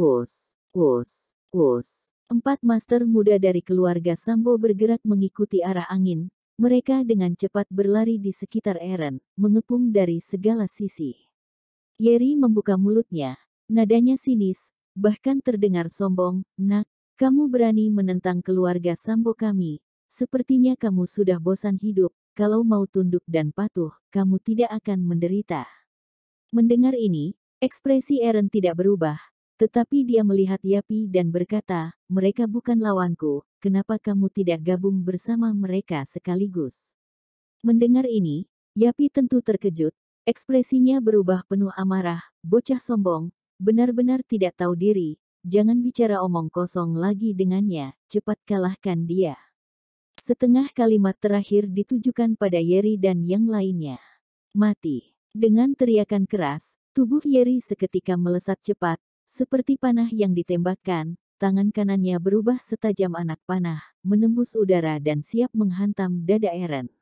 Wus, wus, wus. 4 master muda dari keluarga Sambo bergerak mengikuti arah angin. Mereka dengan cepat berlari di sekitar Eren, mengepung dari segala sisi. Yeri membuka mulutnya. Nadanya sinis, bahkan terdengar sombong. Nak, kamu berani menentang keluarga Sambo kami. Sepertinya kamu sudah bosan hidup. Kalau mau tunduk dan patuh, kamu tidak akan menderita. Mendengar ini, ekspresi Eren tidak berubah. Tetapi dia melihat Yapi dan berkata, mereka bukan lawanku, kenapa kamu tidak gabung bersama mereka sekaligus? Mendengar ini, Yapi tentu terkejut, ekspresinya berubah penuh amarah, bocah sombong, benar-benar tidak tahu diri, jangan bicara omong kosong lagi dengannya, cepat kalahkan dia. Setengah kalimat terakhir ditujukan pada Yeri dan yang lainnya. Mati. Dengan teriakan keras, tubuh Yeri seketika melesat cepat, seperti panah yang ditembakkan, tangan kanannya berubah setajam anak panah, menembus udara dan siap menghantam dada Eren.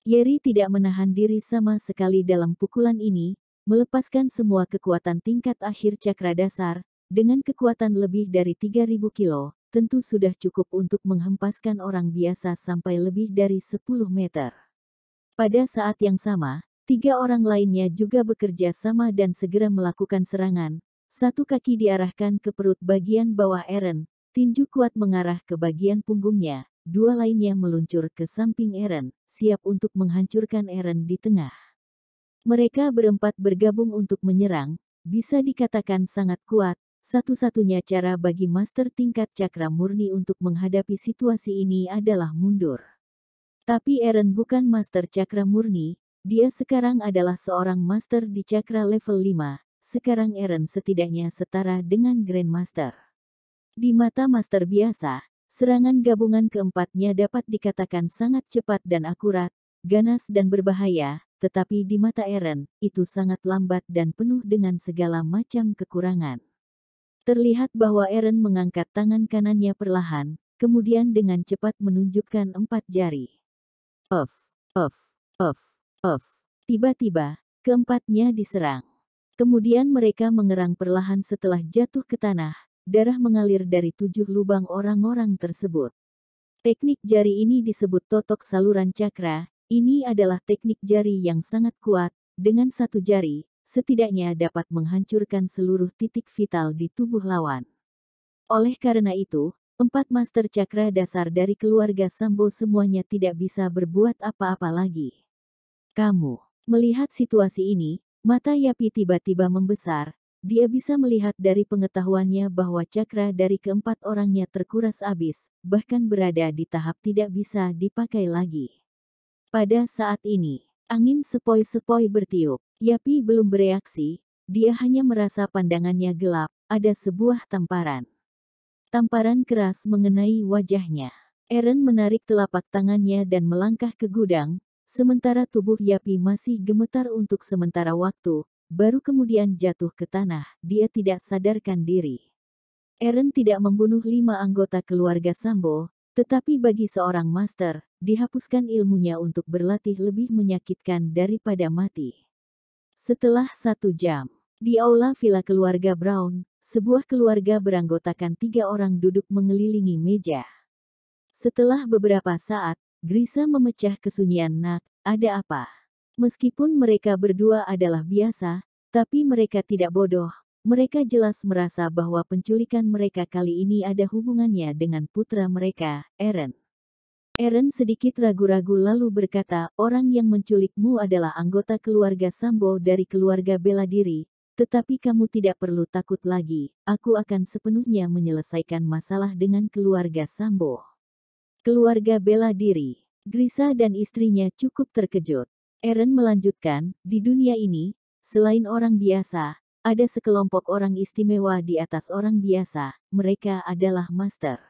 Yeri tidak menahan diri sama sekali dalam pukulan ini, melepaskan semua kekuatan tingkat akhir cakra dasar, dengan kekuatan lebih dari 3000 kilo, tentu sudah cukup untuk menghempaskan orang biasa sampai lebih dari 10 meter. Pada saat yang sama, 3 orang lainnya juga bekerja sama dan segera melakukan serangan. Satu kaki diarahkan ke perut bagian bawah Eren, tinju kuat mengarah ke bagian punggungnya, 2 lainnya meluncur ke samping Eren, siap untuk menghancurkan Eren di tengah. Mereka berempat bergabung untuk menyerang, bisa dikatakan sangat kuat, satu-satunya cara bagi master tingkat cakra murni untuk menghadapi situasi ini adalah mundur. Tapi Eren bukan master cakra murni, dia sekarang adalah seorang master di cakra level 5. Sekarang Eren setidaknya setara dengan Grandmaster. Di mata master biasa, serangan gabungan keempatnya dapat dikatakan sangat cepat dan akurat, ganas dan berbahaya, tetapi di mata Eren, itu sangat lambat dan penuh dengan segala macam kekurangan. Terlihat bahwa Eren mengangkat tangan kanannya perlahan, kemudian dengan cepat menunjukkan 4 jari. Of. Tiba-tiba, keempatnya diserang. Kemudian mereka mengerang perlahan setelah jatuh ke tanah, darah mengalir dari 7 lubang orang-orang tersebut. Teknik jari ini disebut totok saluran cakra, ini adalah teknik jari yang sangat kuat, dengan 1 jari, setidaknya dapat menghancurkan seluruh titik vital di tubuh lawan. Oleh karena itu, 4 master cakra dasar dari keluarga Sambo semuanya tidak bisa berbuat apa-apa lagi. Kamu, melihat situasi ini, mata Yapi tiba-tiba membesar, dia bisa melihat dari pengetahuannya bahwa cakra dari keempat orangnya terkuras habis, bahkan berada di tahap tidak bisa dipakai lagi. Pada saat ini, angin sepoi-sepoi bertiup, Yapi belum bereaksi, dia hanya merasa pandangannya gelap, ada sebuah tamparan. Tamparan keras mengenai wajahnya. Eren menarik telapak tangannya dan melangkah ke gudang, sementara tubuh Yapi masih gemetar untuk sementara waktu, baru kemudian jatuh ke tanah, dia tidak sadarkan diri. Eren tidak membunuh 5 anggota keluarga Sambo, tetapi bagi seorang master, dihapuskan ilmunya untuk berlatih lebih menyakitkan daripada mati. Setelah 1 jam, di aula villa keluarga Brown, sebuah keluarga beranggotakan 3 orang duduk mengelilingi meja. Setelah beberapa saat, Grisa memecah kesunyian. Nak, ada apa? Meskipun mereka berdua adalah biasa, tapi mereka tidak bodoh. Mereka jelas merasa bahwa penculikan mereka kali ini ada hubungannya dengan putra mereka, Eren. Eren sedikit ragu-ragu lalu berkata, orang yang menculikmu adalah anggota keluarga Sambo dari keluarga bela diri, tetapi kamu tidak perlu takut lagi, aku akan sepenuhnya menyelesaikan masalah dengan keluarga Sambo. Keluarga bela diri. Grisa dan istrinya cukup terkejut. Eren melanjutkan, di dunia ini, selain orang biasa, ada sekelompok orang istimewa di atas orang biasa, mereka adalah master.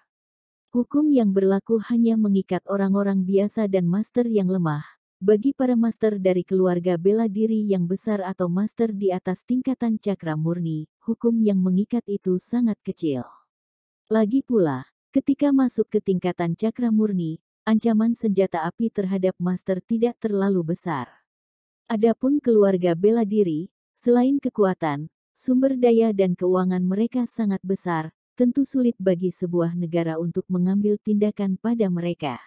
Hukum yang berlaku hanya mengikat orang-orang biasa dan master yang lemah. Bagi para master dari keluarga bela diri yang besar atau master di atas tingkatan cakra murni, hukum yang mengikat itu sangat kecil. Lagi pula, ketika masuk ke tingkatan cakra murni, ancaman senjata api terhadap master tidak terlalu besar. Adapun keluarga bela diri, selain kekuatan, sumber daya dan keuangan mereka sangat besar, tentu sulit bagi sebuah negara untuk mengambil tindakan pada mereka.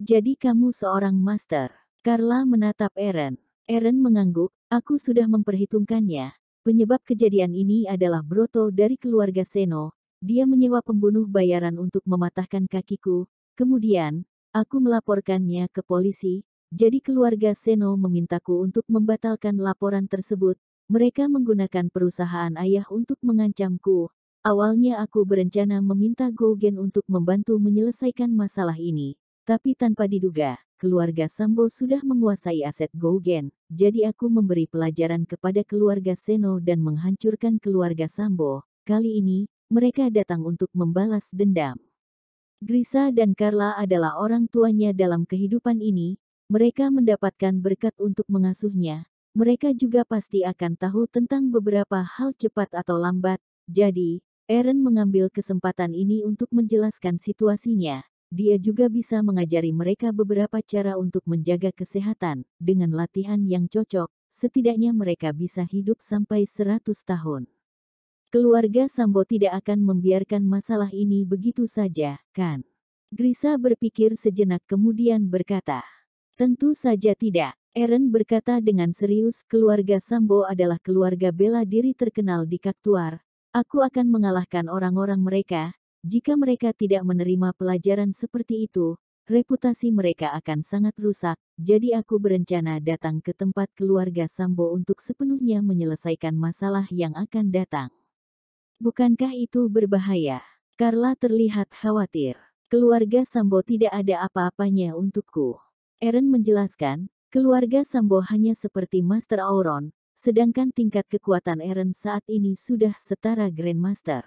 Jadi kamu seorang master. Carla menatap Eren. Eren mengangguk, aku sudah memperhitungkannya. Penyebab kejadian ini adalah Broto dari keluarga Seno. Dia menyewa pembunuh bayaran untuk mematahkan kakiku. Kemudian, aku melaporkannya ke polisi. Jadi keluarga Seno memintaku untuk membatalkan laporan tersebut. Mereka menggunakan perusahaan ayah untuk mengancamku. Awalnya aku berencana meminta Gougen untuk membantu menyelesaikan masalah ini. Tapi tanpa diduga, keluarga Sambo sudah menguasai aset Gougen. Jadi aku memberi pelajaran kepada keluarga Seno dan menghancurkan keluarga Sambo. Kali ini, mereka datang untuk membalas dendam. Grisa dan Carla adalah orang tuanya dalam kehidupan ini. Mereka mendapatkan berkat untuk mengasuhnya. Mereka juga pasti akan tahu tentang beberapa hal cepat atau lambat. Jadi, Eren mengambil kesempatan ini untuk menjelaskan situasinya. Dia juga bisa mengajari mereka beberapa cara untuk menjaga kesehatan. Dengan latihan yang cocok, setidaknya mereka bisa hidup sampai 100 tahun. Keluarga Sambo tidak akan membiarkan masalah ini begitu saja, kan? Grisa berpikir sejenak kemudian berkata, tentu saja tidak. Eren berkata dengan serius, keluarga Sambo adalah keluarga bela diri terkenal di Kaktuar. Aku akan mengalahkan orang-orang mereka. Jika mereka tidak menerima pelajaran seperti itu, reputasi mereka akan sangat rusak. Jadi aku berencana datang ke tempat keluarga Sambo untuk sepenuhnya menyelesaikan masalah yang akan datang. Bukankah itu berbahaya? Carla terlihat khawatir. Keluarga Sambo tidak ada apa-apanya untukku. Eren menjelaskan, keluarga Sambo hanya seperti Master Auron, sedangkan tingkat kekuatan Eren saat ini sudah setara Grandmaster.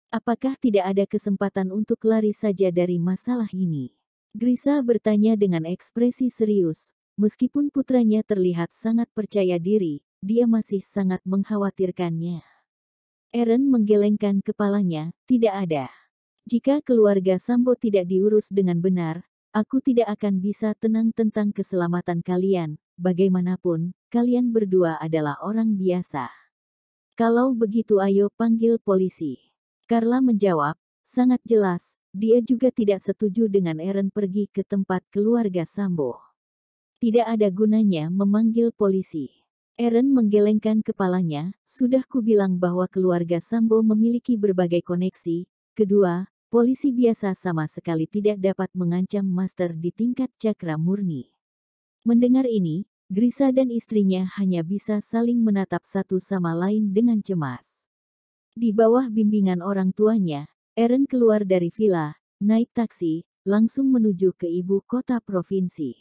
Apakah tidak ada kesempatan untuk lari saja dari masalah ini? Grisa bertanya dengan ekspresi serius. Meskipun putranya terlihat sangat percaya diri, dia masih sangat mengkhawatirkannya. Eren menggelengkan kepalanya, tidak ada. Jika keluarga Sambo tidak diurus dengan benar, aku tidak akan bisa tenang tentang keselamatan kalian. Bagaimanapun, kalian berdua adalah orang biasa. Kalau begitu ayo panggil polisi. Carla menjawab, sangat jelas, dia juga tidak setuju dengan Eren pergi ke tempat keluarga Sambo. Tidak ada gunanya memanggil polisi. Eren menggelengkan kepalanya, sudah kubilang bahwa keluarga Sambo memiliki berbagai koneksi. Kedua, polisi biasa sama sekali tidak dapat mengancam master di tingkat cakra murni. Mendengar ini, Grisa dan istrinya hanya bisa saling menatap satu sama lain dengan cemas. Di bawah bimbingan orang tuanya, Eren keluar dari villa, naik taksi, langsung menuju ke ibu kota provinsi.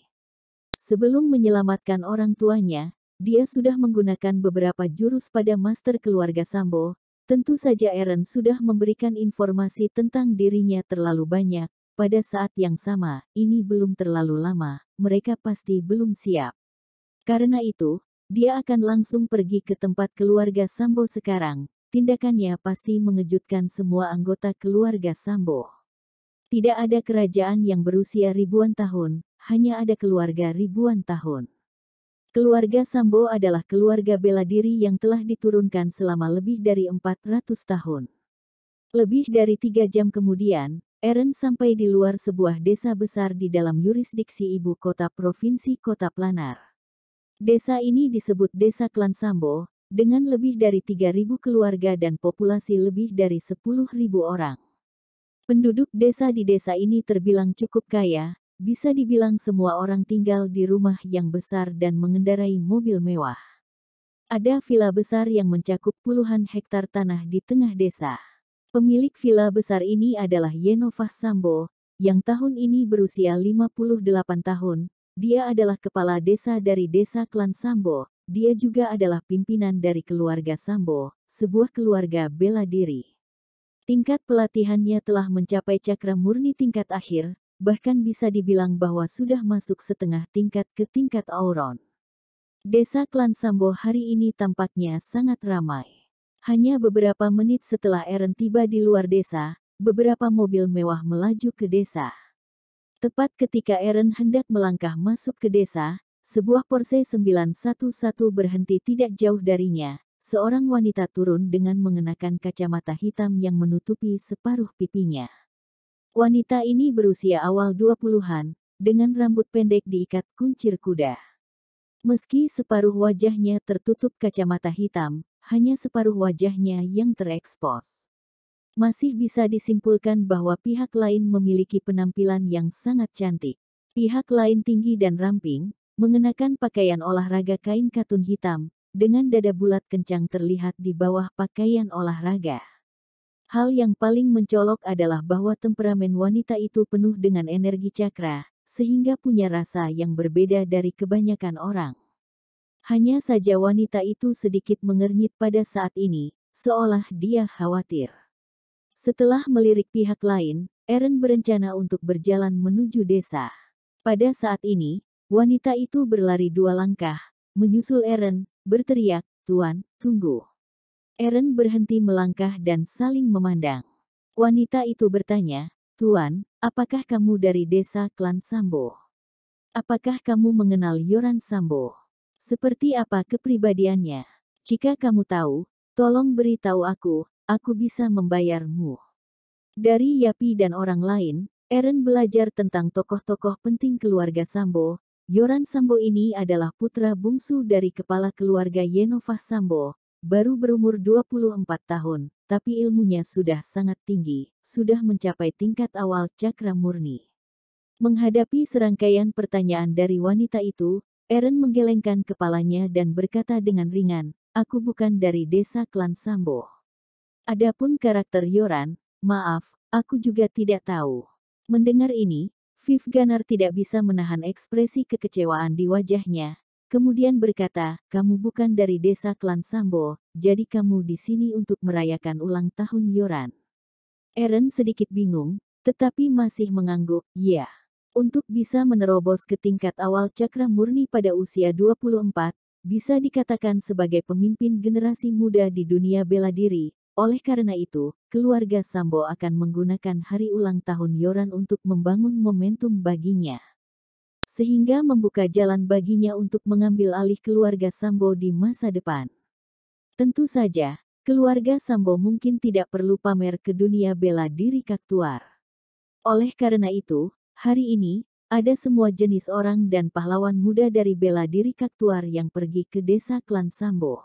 Sebelum menyelamatkan orang tuanya, dia sudah menggunakan beberapa jurus pada master keluarga Sambo. Tentu saja Eren sudah memberikan informasi tentang dirinya terlalu banyak. Pada saat yang sama, ini belum terlalu lama, mereka pasti belum siap. Karena itu, dia akan langsung pergi ke tempat keluarga Sambo sekarang. Tindakannya pasti mengejutkan semua anggota keluarga Sambo. Tidak ada kerajaan yang berusia ribuan tahun, hanya ada keluarga ribuan tahun. Keluarga Sambo adalah keluarga bela diri yang telah diturunkan selama lebih dari 400 tahun. Lebih dari 3 jam kemudian, Eren sampai di luar sebuah desa besar di dalam yurisdiksi ibu kota provinsi Kota Planar. Desa ini disebut Desa Klan Sambo, dengan lebih dari 3.000 keluarga dan populasi lebih dari 10.000 orang. Penduduk desa di desa ini terbilang cukup kaya, bisa dibilang semua orang tinggal di rumah yang besar dan mengendarai mobil mewah. Ada villa besar yang mencakup puluhan hektar tanah di tengah desa. Pemilik villa besar ini adalah Yenovah Sambo, yang tahun ini berusia 58 tahun. Dia adalah kepala desa dari desa Klan Sambo. Dia juga adalah pimpinan dari keluarga Sambo, sebuah keluarga bela diri. Tingkat pelatihannya telah mencapai cakra murni tingkat akhir, bahkan bisa dibilang bahwa sudah masuk setengah tingkat ke tingkat Auron. Desa Klan Sambo hari ini tampaknya sangat ramai. Hanya beberapa menit setelah Eren tiba di luar desa, beberapa mobil mewah melaju ke desa. Tepat ketika Eren hendak melangkah masuk ke desa, sebuah Porsche 911 berhenti tidak jauh darinya. seorang wanita turun dengan mengenakan kacamata hitam yang menutupi separuh pipinya. Wanita ini berusia awal 20-an, dengan rambut pendek diikat kuncir kuda. Meski separuh wajahnya tertutup kacamata hitam, hanya separuh wajahnya yang terekspos. Masih bisa disimpulkan bahwa pihak lain memiliki penampilan yang sangat cantik. Pihak lain tinggi dan ramping, mengenakan pakaian olahraga kain katun hitam, dengan dada bulat kencang terlihat di bawah pakaian olahraga. Hal yang paling mencolok adalah bahwa temperamen wanita itu penuh dengan energi cakra, sehingga punya rasa yang berbeda dari kebanyakan orang. Hanya saja wanita itu sedikit mengernyit pada saat ini, seolah dia khawatir. Setelah melirik pihak lain, Eren berencana untuk berjalan menuju desa. Pada saat ini, wanita itu berlari 2 langkah, menyusul Eren, berteriak, "Tuan, tunggu." Eren berhenti melangkah dan saling memandang. Wanita itu bertanya, "Tuan, apakah kamu dari desa klan Sambo? Apakah kamu mengenal Yoran Sambo? Seperti apa kepribadiannya? Jika kamu tahu, tolong beritahu aku bisa membayarmu." Dari Yapi dan orang lain, Eren belajar tentang tokoh-tokoh penting keluarga Sambo. Yoran Sambo ini adalah putra bungsu dari kepala keluarga Yenovah Sambo, baru berumur 24 tahun, tapi ilmunya sudah sangat tinggi, sudah mencapai tingkat awal cakra murni. Menghadapi serangkaian pertanyaan dari wanita itu, Eren menggelengkan kepalanya dan berkata dengan ringan, "Aku bukan dari desa klan Sambo. Adapun karakter Yoran, maaf, aku juga tidak tahu." Mendengar ini, Viv Ganar tidak bisa menahan ekspresi kekecewaan di wajahnya. Kemudian berkata, "Kamu bukan dari desa klan Sambo, jadi kamu di sini untuk merayakan ulang tahun Yoran." Eren sedikit bingung, tetapi masih mengangguk, "Ya." Untuk bisa menerobos ke tingkat awal cakra murni pada usia 24, bisa dikatakan sebagai pemimpin generasi muda di dunia bela diri. Oleh karena itu, keluarga Sambo akan menggunakan hari ulang tahun Yoran untuk membangun momentum baginya, sehingga membuka jalan baginya untuk mengambil alih keluarga Sambo di masa depan. Tentu saja, keluarga Sambo mungkin tidak perlu pamer ke dunia bela diri Kaktuar. Oleh karena itu, hari ini, ada semua jenis orang dan pahlawan muda dari bela diri Kaktuar yang pergi ke desa klan Sambo.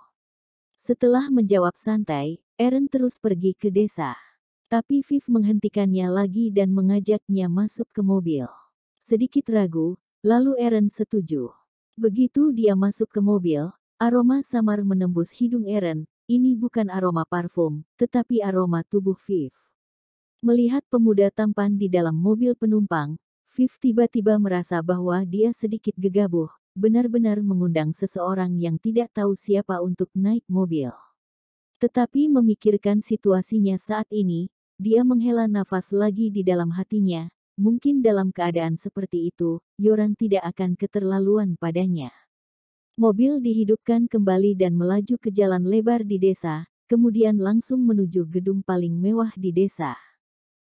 Setelah menjawab santai, Eren terus pergi ke desa. Tapi Viv menghentikannya lagi dan mengajaknya masuk ke mobil. Sedikit ragu, lalu Eren setuju. Begitu dia masuk ke mobil, aroma samar menembus hidung Eren. Ini bukan aroma parfum, tetapi aroma tubuh Viv. Melihat pemuda tampan di dalam mobil penumpang, Viv tiba-tiba merasa bahwa dia sedikit gegabah, benar-benar mengundang seseorang yang tidak tahu siapa untuk naik mobil. Tetapi memikirkan situasinya saat ini, dia menghela nafas lagi di dalam hatinya. Mungkin dalam keadaan seperti itu, Yoran tidak akan keterlaluan padanya. Mobil dihidupkan kembali dan melaju ke jalan lebar di desa, kemudian langsung menuju gedung paling mewah di desa.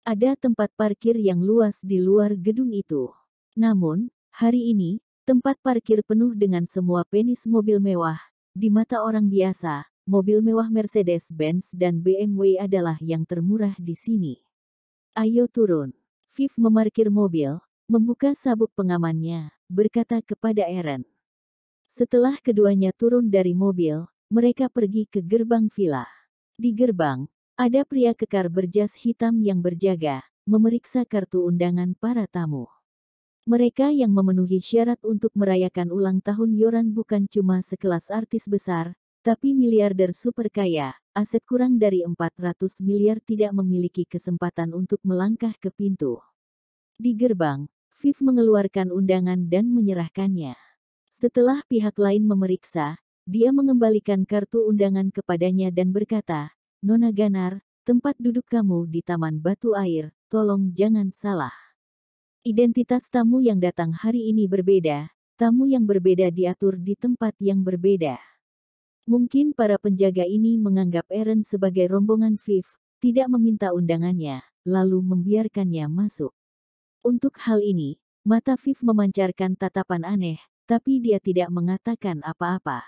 Ada tempat parkir yang luas di luar gedung itu. Namun, hari ini, tempat parkir penuh dengan semua penis mobil mewah. Di mata orang biasa, mobil mewah Mercedes-Benz dan BMW adalah yang termurah di sini. "Ayo turun." Viv memarkir mobil, membuka sabuk pengamannya, berkata kepada Eren. Setelah keduanya turun dari mobil, mereka pergi ke gerbang villa. Di gerbang, ada pria kekar berjas hitam yang berjaga, memeriksa kartu undangan para tamu. Mereka yang memenuhi syarat untuk merayakan ulang tahun Yoran bukan cuma sekelas artis besar, tapi miliarder super kaya. Aset kurang dari 400 miliar tidak memiliki kesempatan untuk melangkah ke pintu. Di gerbang, Viv mengeluarkan undangan dan menyerahkannya. Setelah pihak lain memeriksa, dia mengembalikan kartu undangan kepadanya dan berkata, "Nona Ganar, tempat duduk kamu di Taman Batu Air, tolong jangan salah. Identitas tamu yang datang hari ini berbeda, tamu yang berbeda diatur di tempat yang berbeda." Mungkin para penjaga ini menganggap Eren sebagai rombongan Viv, tidak meminta undangannya, lalu membiarkannya masuk. Untuk hal ini, mata Viv memancarkan tatapan aneh, tapi dia tidak mengatakan apa-apa.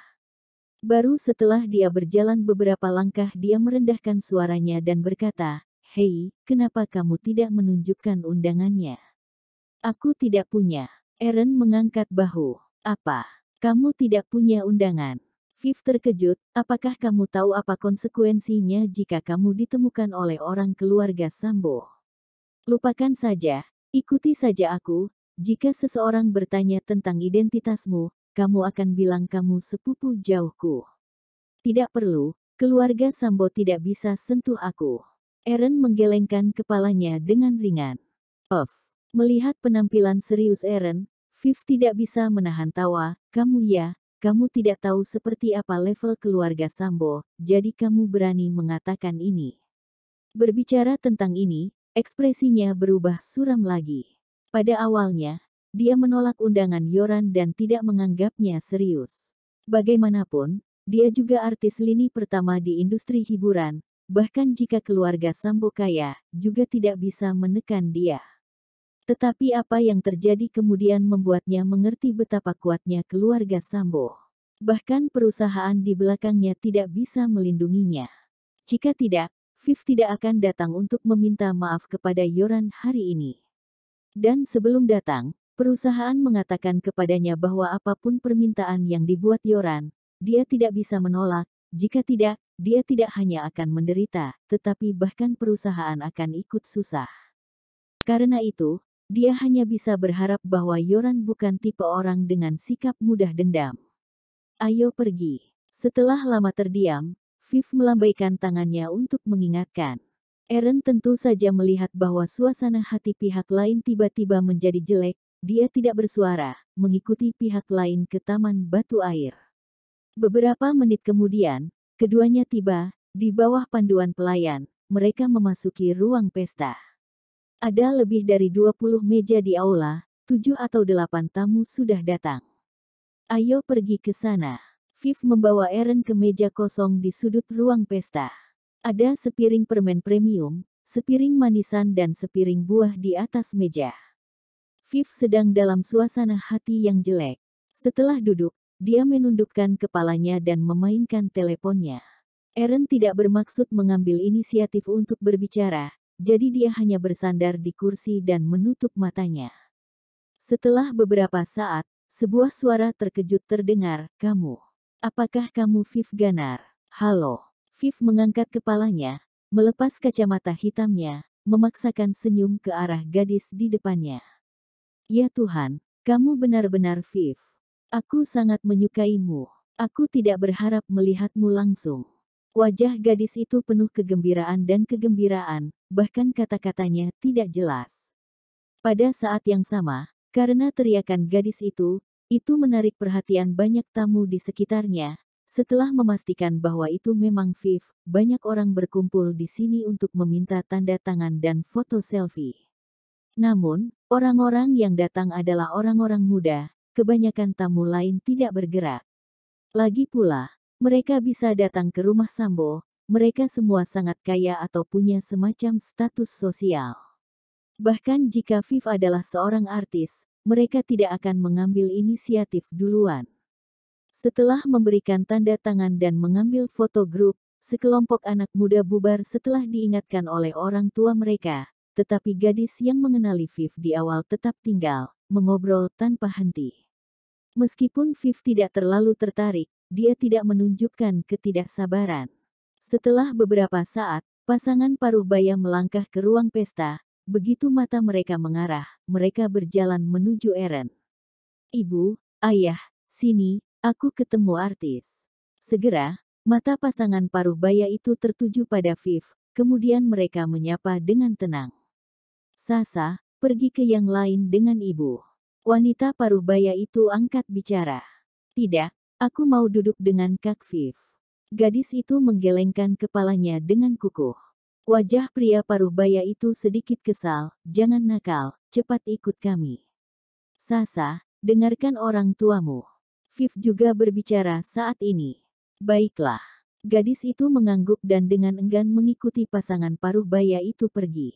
Baru setelah dia berjalan beberapa langkah dia merendahkan suaranya dan berkata, "Hei, kenapa kamu tidak menunjukkan undangannya?" "Aku tidak punya." Eren mengangkat bahu. "Apa? Kamu tidak punya undangan?" Viv terkejut, "Apakah kamu tahu apa konsekuensinya jika kamu ditemukan oleh orang keluarga Sambo?" "Lupakan saja, ikuti saja aku. Jika seseorang bertanya tentang identitasmu, kamu akan bilang kamu sepupu jauhku. Tidak perlu, keluarga Sambo tidak bisa sentuh aku." Eren menggelengkan kepalanya dengan ringan. Melihat penampilan serius Eren, Viv tidak bisa menahan tawa. Kamu tidak tahu seperti apa level keluarga Sambo, jadi kamu berani mengatakan ini." Berbicara tentang ini, ekspresinya berubah suram lagi. Pada awalnya, dia menolak undangan Yoran dan tidak menganggapnya serius. Bagaimanapun, dia juga artis lini pertama di industri hiburan, bahkan jika keluarga Sambo kaya, juga tidak bisa menekan dia. Tetapi apa yang terjadi kemudian membuatnya mengerti betapa kuatnya keluarga Sambo. Bahkan perusahaan di belakangnya tidak bisa melindunginya. Jika tidak, Viv tidak akan datang untuk meminta maaf kepada Yoran hari ini. Dan sebelum datang, perusahaan mengatakan kepadanya bahwa apapun permintaan yang dibuat Yoran, dia tidak bisa menolak. Jika tidak, dia tidak hanya akan menderita, tetapi bahkan perusahaan akan ikut susah. Karena itu, dia hanya bisa berharap bahwa Yoran bukan tipe orang dengan sikap mudah dendam. "Ayo pergi." Setelah lama terdiam, Viv melambaikan tangannya untuk mengingatkan. Eren tentu saja melihat bahwa suasana hati pihak lain tiba-tiba menjadi jelek. Dia tidak bersuara, mengikuti pihak lain ke taman batu air. Beberapa menit kemudian, keduanya tiba, di bawah panduan pelayan, mereka memasuki ruang pesta. Ada lebih dari 20 meja di aula, 7 atau 8 tamu sudah datang. "Ayo pergi ke sana." Viv membawa Eren ke meja kosong di sudut ruang pesta. Ada sepiring permen premium, sepiring manisan dan sepiring buah di atas meja. Viv sedang dalam suasana hati yang jelek. Setelah duduk, dia menundukkan kepalanya dan memainkan teleponnya. Eren tidak bermaksud mengambil inisiatif untuk berbicara, jadi dia hanya bersandar di kursi dan menutup matanya. Setelah beberapa saat, sebuah suara terkejut terdengar, "Kamu. Apakah kamu Viv Ganar?" "Halo." Viv mengangkat kepalanya, melepas kacamata hitamnya, memaksakan senyum ke arah gadis di depannya. "Ya Tuhan, kamu benar-benar Viv. Aku sangat menyukaimu. Aku tidak berharap melihatmu langsung." Wajah gadis itu penuh kegembiraan dan kegembiraan, bahkan kata-katanya tidak jelas. Pada saat yang sama, karena teriakan gadis itu menarik perhatian banyak tamu di sekitarnya. Setelah memastikan bahwa itu memang Viv, banyak orang berkumpul di sini untuk meminta tanda tangan dan foto selfie. Namun, orang-orang yang datang adalah orang-orang muda, kebanyakan tamu lain tidak bergerak. Lagi pula, mereka bisa datang ke rumah Sambo, mereka semua sangat kaya atau punya semacam status sosial. Bahkan jika Viv adalah seorang artis, mereka tidak akan mengambil inisiatif duluan. Setelah memberikan tanda tangan dan mengambil foto grup, sekelompok anak muda bubar setelah diingatkan oleh orang tua mereka, tetapi gadis yang mengenali Viv di awal tetap tinggal, mengobrol tanpa henti. Meskipun Viv tidak terlalu tertarik, dia tidak menunjukkan ketidaksabaran. Setelah beberapa saat, pasangan paruh baya melangkah ke ruang pesta. Begitu mata mereka mengarah, mereka berjalan menuju Eren. "Ibu, ayah, sini, aku ketemu artis." Segera, mata pasangan paruh baya itu tertuju pada Viv, kemudian mereka menyapa dengan tenang. "Sasa, pergi ke yang lain dengan ibu." Wanita paruh baya itu angkat bicara. "Tidak, aku mau duduk dengan Kak Viv." Gadis itu menggelengkan kepalanya dengan kukuh. Wajah pria paruh baya itu sedikit kesal, "Jangan nakal, cepat ikut kami." "Sasa, dengarkan orang tuamu." Viv juga berbicara saat ini. "Baiklah." Gadis itu mengangguk dan dengan enggan mengikuti pasangan paruh baya itu pergi.